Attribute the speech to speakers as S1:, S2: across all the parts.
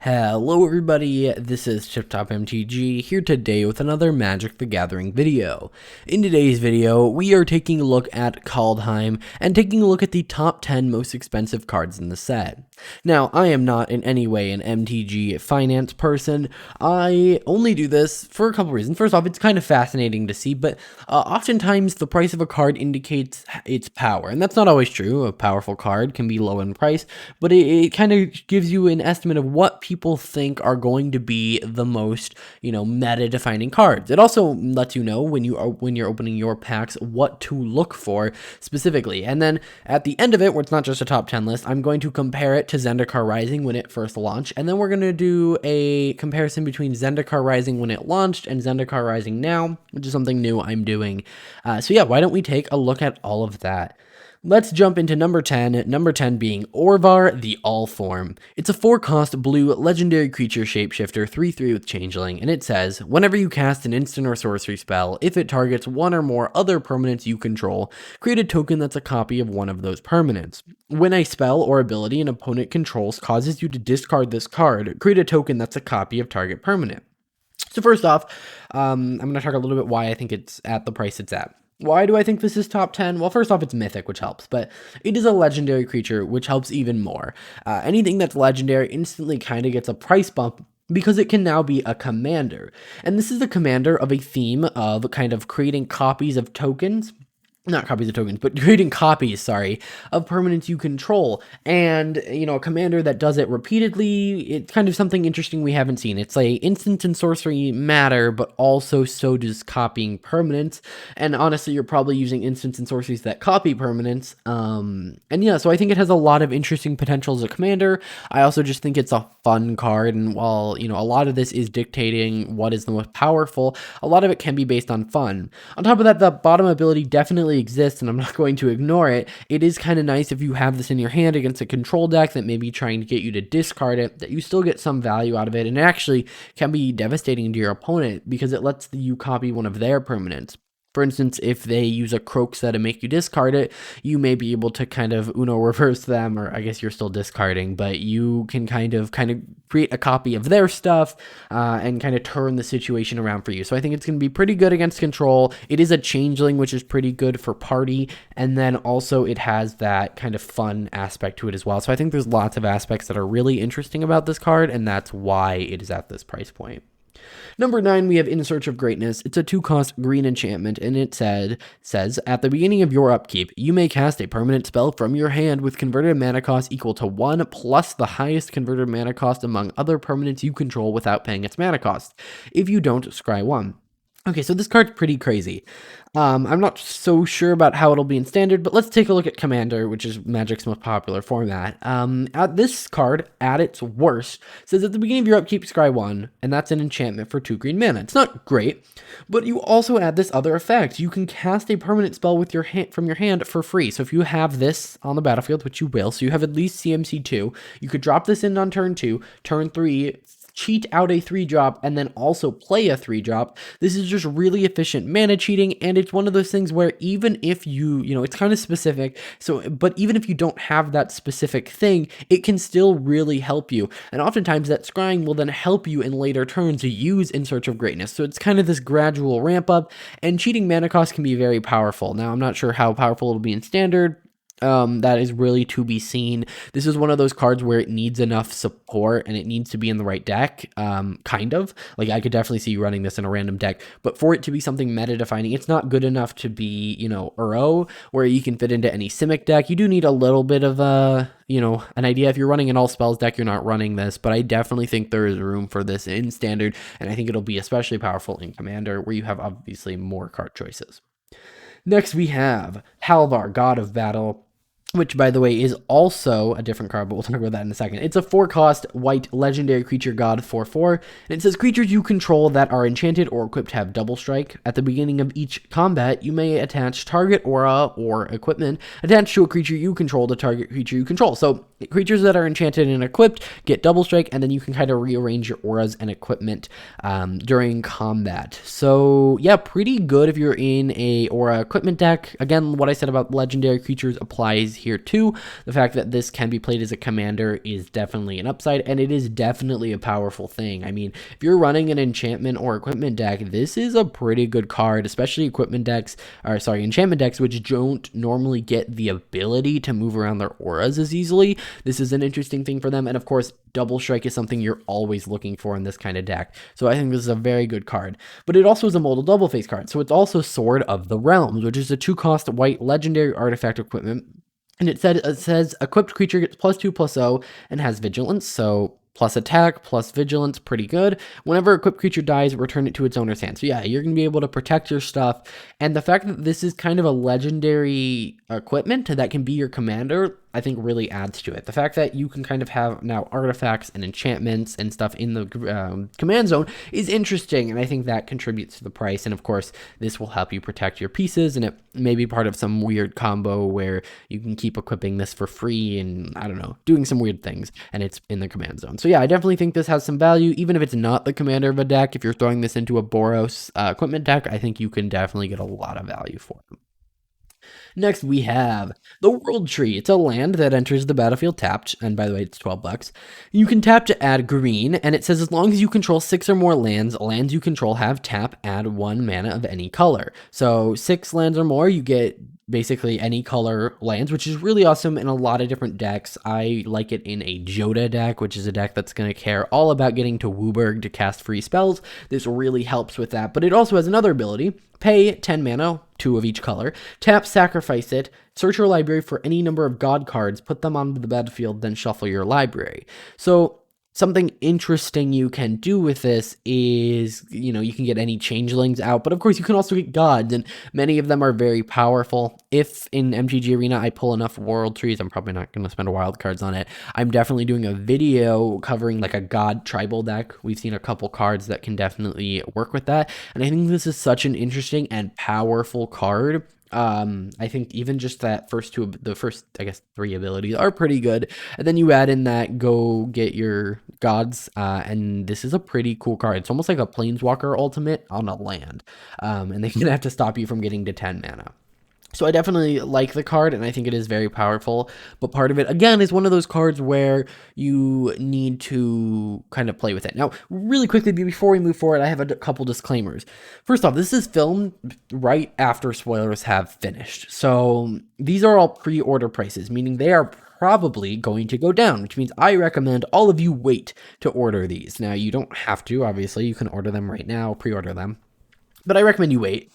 S1: Hello everybody, this is TipTopMTG here today with another Magic the Gathering video. In today's video, we are taking a look at Kaldheim and taking a look at the top 10 most expensive cards in the set. Now, I am not in any way an MTG finance person. I only do this for a couple reasons. First off, it's kind of fascinating to see, but oftentimes the price of a card indicates its power, and that's not always true. A powerful card can be low in price, but it kind of gives you an estimate of what people think are going to be the most, meta-defining cards. It also lets you know when you're opening your packs what to look for specifically. And then at the end of it, where it's not just a top 10 list, I'm going to compare it to Zendikar Rising when it first launched, and then we're going to do a comparison between Zendikar Rising when it launched and Zendikar Rising now, which is something new I'm doing. So yeah, why don't we take a look at all of that? Let's jump into number 10, number 10 being Orvar the All-Form. It's a 4-cost blue legendary creature shapeshifter 3/3 with Changeling, and it says, whenever you cast an instant or sorcery spell, if it targets one or more other permanents you control, create a token that's a copy of one of those permanents. When a spell or ability an opponent controls causes you to discard this card, create a token that's a copy of target permanent. So first off, I'm going to talk a little bit why I think it's at the price it's at. Why do I think this is top 10? Well, first off, it's mythic, which helps, but it is a legendary creature, which helps even more. Anything that's legendary instantly kind of gets a price bump because it can now be a commander. And this is the commander of a theme of kind of creating copies of tokens. Not copies of tokens, but creating copies, of permanents you control. And, a commander that does it repeatedly, it's kind of something interesting we haven't seen. It's like instant and sorcery matter, but also so does copying permanents. And honestly, you're probably using instants and sorceries that copy permanents. And yeah, so I think it has a lot of interesting potential as a commander. I also just think it's a fun card. And while, a lot of this is dictating what is the most powerful, a lot of it can be based on fun. On top of that, the bottom ability definitely exists, and I'm not going to ignore it. It is kind of nice if you have this in your hand against a control deck that may be trying to get you to discard it, that you still get some value out of it, and it actually can be devastating to your opponent because it lets you copy one of their permanents. For instance, if they use a Croak set to make you discard it, you may be able to kind of Uno reverse them, or I guess you're still discarding, but you can kind of create a copy of their stuff and kind of turn the situation around for you. So I think it's going to be pretty good against control. It is a changeling, which is pretty good for party, and then also it has that kind of fun aspect to it as well. So I think there's lots of aspects that are really interesting about this card, and that's why it is at this price point. Number 9, we have In Search of Greatness. It's a 2-cost green enchantment, and it says, at the beginning of your upkeep, you may cast a permanent spell from your hand with converted mana cost equal to 1 plus the highest converted mana cost among other permanents you control without paying its mana cost. If you don't, scry 1. Okay, so this card's pretty crazy. I'm not so sure about how it'll be in Standard, but let's take a look at Commander, which is Magic's most popular format. This card, at its worst, says at the beginning of your upkeep, scry 1, and that's an enchantment for 2 green mana. It's not great, but you also add this other effect. You can cast a permanent spell with your from your hand for free. So if you have this on the battlefield, which you will, so you have at least CMC 2, you could drop this in on turn 2, turn 3, cheat out a 3-drop, and then also play a 3-drop. This is just really efficient mana cheating, and it's one of those things where even if it's kind of specific, but even if you don't have that specific thing, it can still really help you. And oftentimes that scrying will then help you in later turns to use In Search of Greatness. So it's kind of this gradual ramp up, and cheating mana cost can be very powerful. Now, I'm not sure how powerful it'll be in Standard. That is really to be seen. This is one of those cards where it needs enough support and it needs to be in the right deck, kind of. Like, I could definitely see you running this in a random deck, but for it to be something meta-defining, it's not good enough to be, Uro, where you can fit into any Simic deck. You do need a little bit of an idea. If you're running an all-spells deck, you're not running this, but I definitely think there is room for this in Standard, and I think it'll be especially powerful in Commander, where you have obviously more card choices. Next, we have Halvar, God of Battle, which, by the way, is also a different card, but we'll talk about that in a second. It's a 4-cost white legendary creature god 4/4, and it says creatures you control that are enchanted or equipped have double strike. At the beginning of each combat, you may attach target aura or equipment attached to a creature you control to target creature you control. So creatures that are enchanted and equipped get double strike, and then you can kind of rearrange your auras and equipment during combat. So yeah, pretty good if you're in a aura equipment deck. Again, what I said about legendary creatures applies here too. The fact that this can be played as a commander is definitely an upside, and it is definitely a powerful thing. I mean, if you're running an enchantment or equipment deck, this is a pretty good card, especially enchantment decks, which don't normally get the ability to move around their auras as easily. This is an interesting thing for them, and of course, double strike is something you're always looking for in this kind of deck. So I think this is a very good card. But it also is a modal double face card, so it's also Sword of the Realms, which is a 2-cost white legendary artifact equipment. And it says equipped creature gets +2/+0 and has vigilance, so plus attack, plus vigilance, pretty good. Whenever equipped creature dies, return it to its owner's hand. So yeah, you're going to be able to protect your stuff. And the fact that this is kind of a legendary equipment that can be your commander, I think really adds to it. The fact that you can kind of have now artifacts and enchantments and stuff in the command zone is interesting, and I think that contributes to the price. And of course, this will help you protect your pieces, and it may be part of some weird combo where you can keep equipping this for free and, I don't know, doing some weird things, and it's in the command zone. So yeah, I definitely think this has some value, even if it's not the commander of a deck. If you're throwing this into a Boros equipment deck, I think you can definitely get a lot of value for it. Next, we have the World Tree. It's a land that enters the battlefield tapped, and by the way, it's $12. You can tap to add green, and it says as long as you control 6 or more lands you control have tap, add 1 mana of any color. So 6 lands or more, you get basically any color lands, which is really awesome in a lot of different decks. I like it in a Joda deck, which is a deck that's going to care all about getting to Wooburg to cast free spells. This really helps with that, but it also has another ability. Pay 10 mana, 2 of each color, tap, sacrifice it, search your library for any number of god cards, put them onto the battlefield, then shuffle your library. So something interesting you can do with this is, you can get any changelings out, but of course you can also get gods, and many of them are very powerful. If in MTG Arena I pull enough World Trees, I'm probably not going to spend wild cards on it. I'm definitely doing a video covering like a god tribal deck. We've seen a couple cards that can definitely work with that, and I think this is such an interesting and powerful card. I think even just that the first, I guess, 3 abilities are pretty good. And then you add in that go get your gods, and this is a pretty cool card. It's almost like a Planeswalker ultimate on a land. And they're going to have to stop you from getting to 10 mana. So I definitely like the card, and I think it is very powerful, but part of it, again, is one of those cards where you need to kind of play with it. Now, really quickly, before we move forward, I have a couple disclaimers. First off, this is filmed right after spoilers have finished. So these are all pre-order prices, meaning they are probably going to go down, which means I recommend all of you wait to order these. Now, you don't have to, obviously. You can order them right now, pre-order them, but I recommend you wait.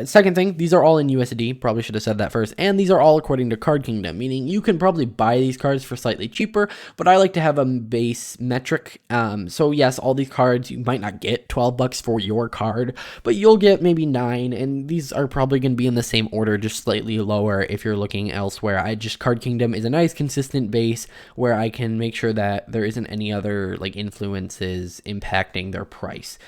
S1: Second thing, these are all in USD, probably should have said that first, and these are all according to Card Kingdom, meaning you can probably buy these cards for slightly cheaper, but I like to have a base metric. So yes, all these cards, you might not get $12 for your card, but you'll get maybe 9, and these are probably going to be in the same order, just slightly lower if you're looking elsewhere. Card Kingdom is a nice consistent base where I can make sure that there isn't any other like influences impacting their price.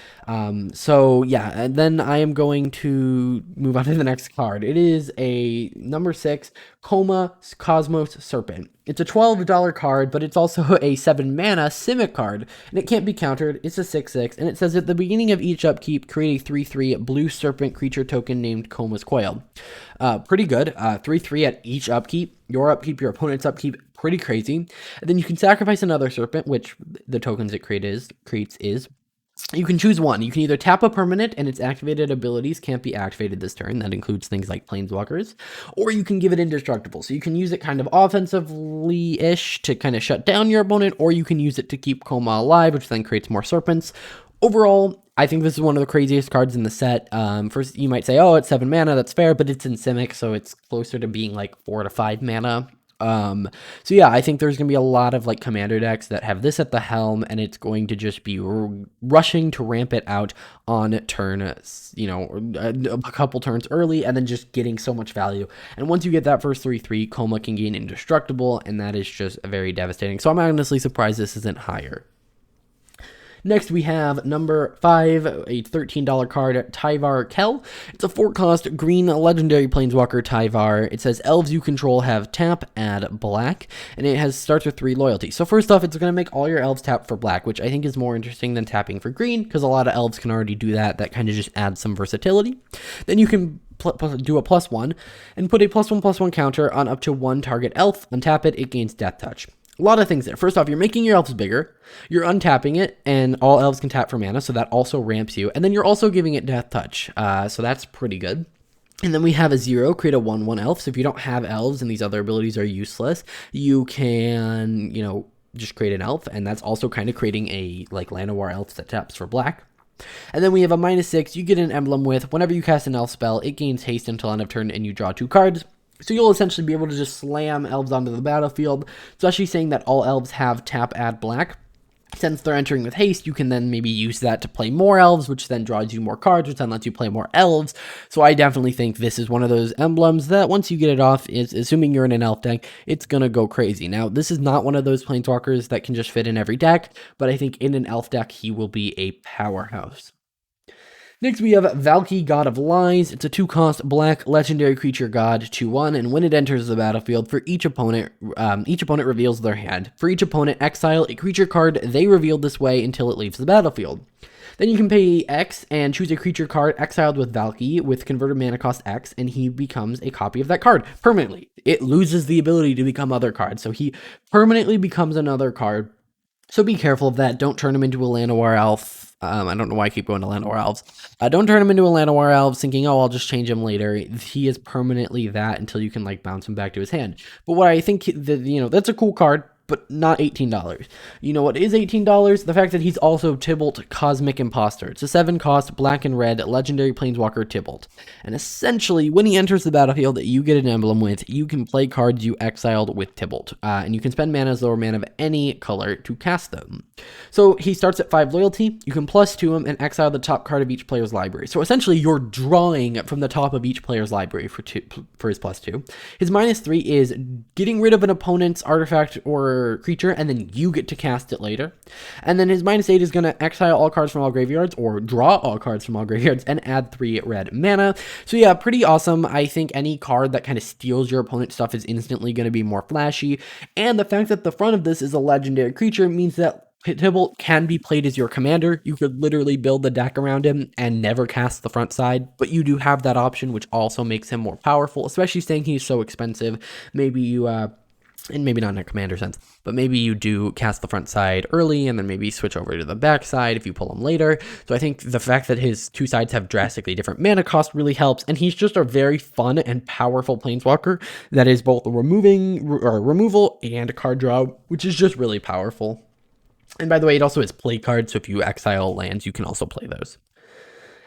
S1: So yeah, and then I am going to move on to the next card. It is a number 6 Coma Cosmos Serpent. It's a $12 card, but it's also a 7 mana Simic card, and it can't be countered. It's a 6/6, and it says at the beginning of each upkeep, create a 3/3 blue serpent creature token named Coma's Coil. Pretty good. 3/3 at each upkeep. Your upkeep, your opponent's upkeep, pretty crazy. And then you can sacrifice another serpent, which the tokens it creates is. You can choose one. You can either tap a permanent and its activated abilities can't be activated this turn. That includes things like Planeswalkers. Or you can give it indestructible. So you can use it kind of offensively-ish to kind of shut down your opponent, or you can use it to keep Coma alive, which then creates more serpents. Overall, I think this is one of the craziest cards in the set. First, you might say, oh, it's 7 mana. That's fair, but it's in Simic, so it's closer to being like 4 to 5 mana. So yeah, I think there's going to be a lot of like commander decks that have this at the helm, and it's going to just be rushing to ramp it out on turn, a couple turns early, and then just getting so much value. And once you get that first 3/3, Coma can gain indestructible, and that is just very devastating. So I'm honestly surprised this isn't higher. Next, we have number 5, a $13 card, Tyvar Kel. It's a 4-cost green legendary planeswalker Tyvar. It says elves you control have tap, add black, and it starts with 3 loyalty. So first off, it's going to make all your elves tap for black, which I think is more interesting than tapping for green, because a lot of elves can already do that. That kind of just adds some versatility. Then you can do a +1 and put a +1/+1 counter on up to 1 target elf. Untap it, it gains death touch. A lot of things there. First off, you're making your elves bigger, you're untapping it, and all elves can tap for mana, so that also ramps you, and then you're also giving it death touch, so that's pretty good. And then we have a 0, create a 1/1 elf, so if you don't have elves and these other abilities are useless, you can, just create an elf, and that's also kind of creating a, Llanowar elf that taps for black. And then we have a -6, you get an emblem with, whenever you cast an elf spell, it gains haste until end of turn, and you draw 2 cards. So you'll essentially be able to just slam elves onto the battlefield, especially saying that all elves have tap, add black. Since they're entering with haste, you can then maybe use that to play more elves, which then draws you more cards, which then lets you play more elves. So I definitely think this is one of those emblems that once you get it off, is assuming you're in an elf deck, it's going to go crazy. Now, this is not one of those planeswalkers that can just fit in every deck, but I think in an elf deck, he will be a powerhouse. Next, we have Valky, God of Lies. It's a 2-cost black legendary creature god, 2/1, and when it enters the battlefield, for each opponent reveals their hand. For each opponent, exile a creature card they revealed this way until it leaves the battlefield. Then you can pay X and choose a creature card exiled with Valky with converted mana cost X, and he becomes a copy of that card permanently. It loses the ability to become other cards, so he permanently becomes another card. So be careful of that. Don't turn him into a Llanowar elf. I don't know why I keep going to Llanowar elves. Don't turn him into a Llanowar elf thinking, oh, I'll just change him later. He is permanently that until you can bounce him back to his hand. But what I think that, that's a cool card, but not $18. You know what is $18? The fact that he's also Tibult, Cosmic Imposter. It's a 7-cost black and red legendary planeswalker Tibult. And essentially, when he enters the battlefield, you get an emblem with, you can play cards you exiled with Tibult. And you can spend mana as lower mana of any color to cast them. So he starts at 5 loyalty, you can +2 him and exile the top card of each player's library. So essentially, you're drawing from the top of each player's library for his +2. His -3 is getting rid of an opponent's artifact or creature, and then you get to cast it later. And then his -8 is going to exile all cards from all graveyards, or draw all cards from all graveyards, and add 3 red mana. So yeah, pretty awesome. I think any card that kind of steals your opponent's stuff is instantly going to be more flashy, and the fact that the front of this is a legendary creature means that Tibult can be played as your commander. You could literally build the deck around him and never cast the front side, but you do have that option, which also makes him more powerful, especially saying he's so expensive. Maybe you, and maybe not in a commander sense, but maybe you do cast the front side early and then maybe switch over to the back side if you pull him later. So I think the fact that his 2 sides have drastically different mana cost really helps, and he's just a very fun and powerful planeswalker that is both removal and card draw, which is just really powerful. And by the way, it also has play cards, so if you exile lands, you can also play those.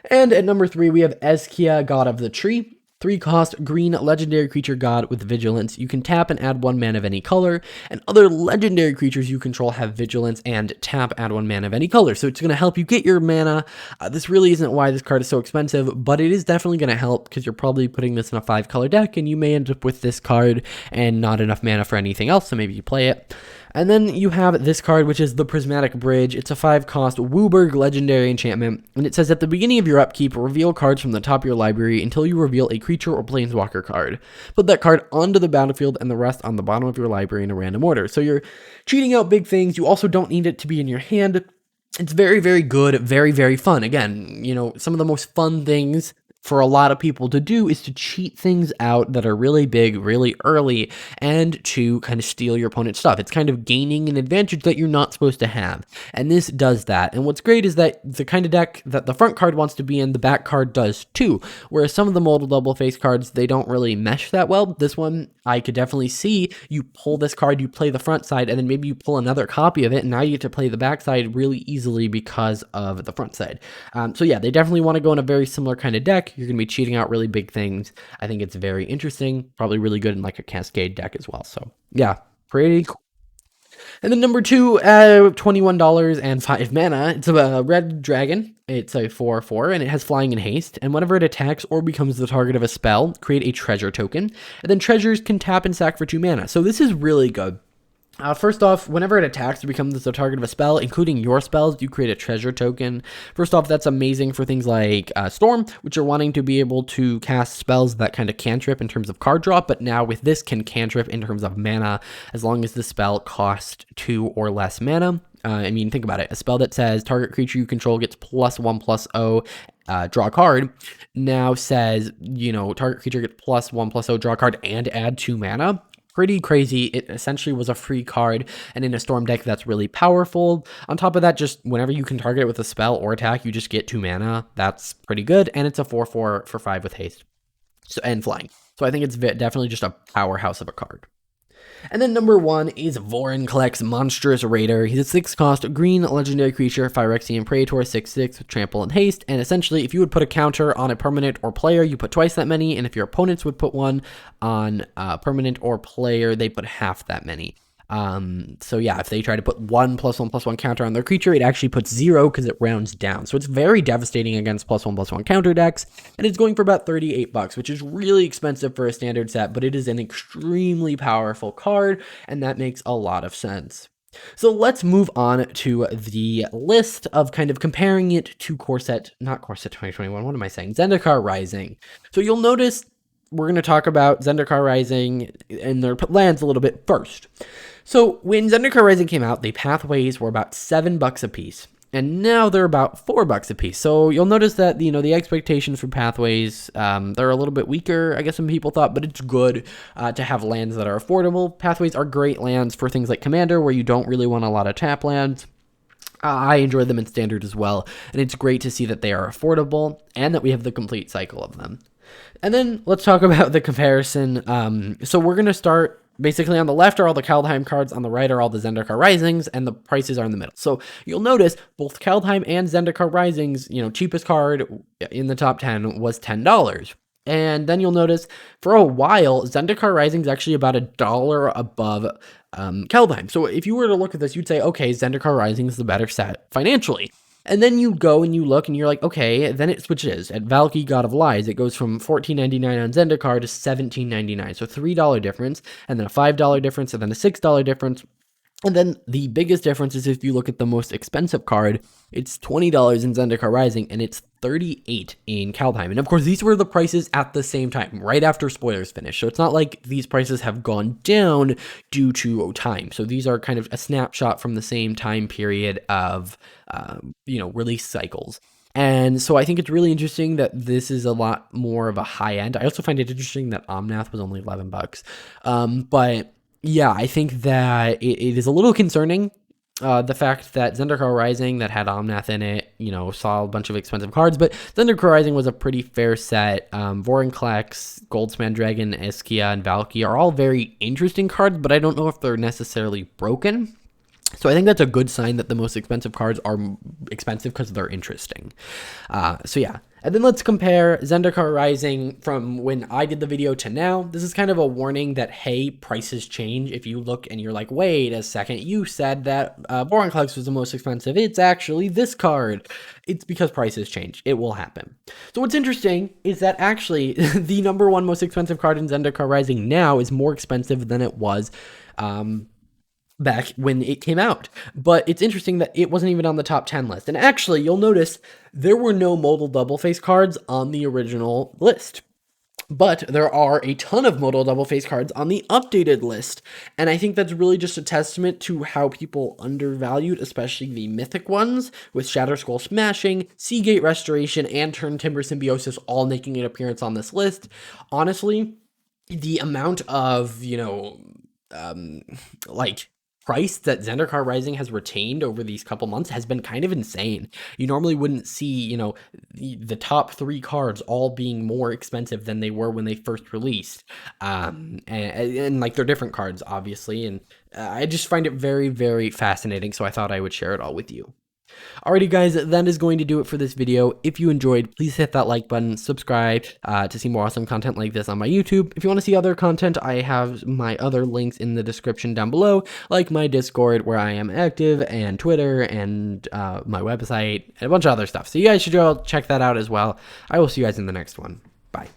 S1: And at number 3, we have Eskia, God of the Tree. 3-cost green legendary creature god with vigilance. You can tap and add 1 mana of any color, and other legendary creatures you control have vigilance and tap, add 1 mana of any color. So it's going to help you get your mana. This really isn't why this card is so expensive, but it is definitely going to help because you're probably putting this in a 5-color deck, and you may end up with this card and not enough mana for anything else, so maybe you play it. And then you have this card, which is the Prismatic Bridge. It's a 5-cost Wooburg legendary enchantment, and it says at the beginning of your upkeep, reveal cards from the top of your library until you reveal a creature or planeswalker card. Put that card onto the battlefield and the rest on the bottom of your library in a random order. So you're cheating out big things. You also don't need it to be in your hand. It's very, very good, very, very fun. Again, some of the most fun things for a lot of people to do is to cheat things out that are really big, really early, and to kind of steal your opponent's stuff. It's kind of gaining an advantage that you're not supposed to have, and this does that. And what's great is that the kind of deck that the front card wants to be in, the back card does too, whereas some of the modal double face cards, they don't really mesh that well. This one, I could definitely see you pull this card, you play the front side, and then maybe you pull another copy of it, and now you get to play the back side really easily because of the front side. So yeah, they definitely want to go in a very similar kind of deck. You're going to be cheating out really big things. I think it's very interesting, probably really good in a Cascade deck as well. So yeah, pretty cool. And then number 2, $21 and 5 mana. It's a red dragon. It's a 4/4, and it has flying and haste. And whenever it attacks or becomes the target of a spell, create a treasure token. And then treasures can tap and sack for 2 mana. So this is really good. First off, whenever it attacks, it becomes the target of a spell, including your spells. You create a treasure token. First off, that's amazing for things like Storm, which are wanting to be able to cast spells that kind of cantrip in terms of card draw, but now with this can cantrip in terms of mana, as long as the spell costs 2 or less mana. I mean, think about it. A spell that says target creature you control gets +1/+0, draw a card, now says, target creature gets +1/+0, draw a card, and add 2 mana. Pretty crazy. It essentially was a free card, and in a Storm deck, that's really powerful. On top of that, just whenever you can target it with a spell or attack, you just get 2 mana. That's pretty good, and it's a 4/4 for 5 with haste and flying. So I think it's definitely just a powerhouse of a card. And then number 1 is Vorinclex Monstrous Raider. He's a 6-cost green legendary creature, Phyrexian Praetor, 6/6 with trample and haste. And essentially, if you would put a counter on a permanent or player, you put twice that many. And if your opponents would put one on a permanent or player, they put half that many. So yeah, if they try to put 1/1/1 counter on their creature, it actually puts 0 because it rounds down. So it's very devastating against +1/+1 counter decks, and it's going for about $38, which is really expensive for a standard set, but it is an extremely powerful card, and that makes a lot of sense. So let's move on to the list of kind of comparing it to not Core Set 2021, what am I saying? Zendikar Rising. So you'll notice we're going to talk about Zendikar Rising and their lands a little bit first. So when Zendikar Rising came out, the pathways were about $7 a piece, and now they're about $4 a piece. So you'll notice that, the expectations for pathways, they're a little bit weaker, I guess some people thought, but it's good to have lands that are affordable. Pathways are great lands for things like Commander, where you don't really want a lot of tap lands. I enjoy them in Standard as well, and it's great to see that they are affordable and that we have the complete cycle of them. And then let's talk about the comparison. So we're going to start basically on the left are all the Kaldheim cards, on the right are all the Zendikar Risings, and the prices are in the middle. So you'll notice both Kaldheim and Zendikar Risings, cheapest card in the top 10 was $10. And then you'll notice for a while, Zendikar Rising is actually about $1 above Kaldheim. So if you were to look at this, you'd say, okay, Zendikar Rising is the better set financially. And then you go and you look and you're like, okay, then it switches. At Valky God of Lies, it goes from $14.99 on Zendikar to $17.99. So $3 difference, and then a $5 difference, and then a $6 difference. And then the biggest difference is if you look at the most expensive card, it's $20 in Zendikar Rising, and it's $38 in Kaldheim. And of course, these were the prices at the same time, right after spoilers finished. So it's not like these prices have gone down due to time. So these are kind of a snapshot from the same time period of, release cycles. And so I think it's really interesting that this is a lot more of a high end. I also find it interesting that Omnath was only $11. But yeah, I think that it is a little concerning, the fact that Zendikar Rising, that had Omnath in it, saw a bunch of expensive cards, but Zendikar Rising was a pretty fair set. Vorinclex, Goldspan Dragon, Eskia, and Valky are all very interesting cards, but I don't know if they're necessarily broken. So I think that's a good sign that the most expensive cards are expensive because they're interesting. So yeah. And then let's compare Zendikar Rising from when I did the video to now. This is kind of a warning that, hey, prices change. If you look and you're like, wait a second, you said that Vorinclex was the most expensive. It's actually this card. It's because prices change. It will happen. So what's interesting is that actually the number 1 most expensive card in Zendikar Rising now is more expensive than it was back when it came out. But it's interesting that it wasn't even on the top 10 list. And actually, you'll notice there were no modal double face cards on the original list. But there are a ton of modal double face cards on the updated list. And I think that's really just a testament to how people undervalued, especially the mythic ones, with Shatterskull Smashing, Seagate Restoration, and Turn Timber Symbiosis all making an appearance on this list. Honestly, the amount of, price that Zendikar Rising has retained over these couple months has been kind of insane. You normally wouldn't see, the top 3 cards all being more expensive than they were when they first released. And they're different cards, obviously. And I just find it very, very fascinating. So I thought I would share it all with you. Alrighty guys, that is going to do it for this video. If you enjoyed, please hit that like button, subscribe to see more awesome content like this on my YouTube. If you want to see other content, I have my other links in the description down below, like my Discord where I am active, and Twitter, and my website, and a bunch of other stuff. So you guys should go check that out as well. I will see you guys in the next one. Bye.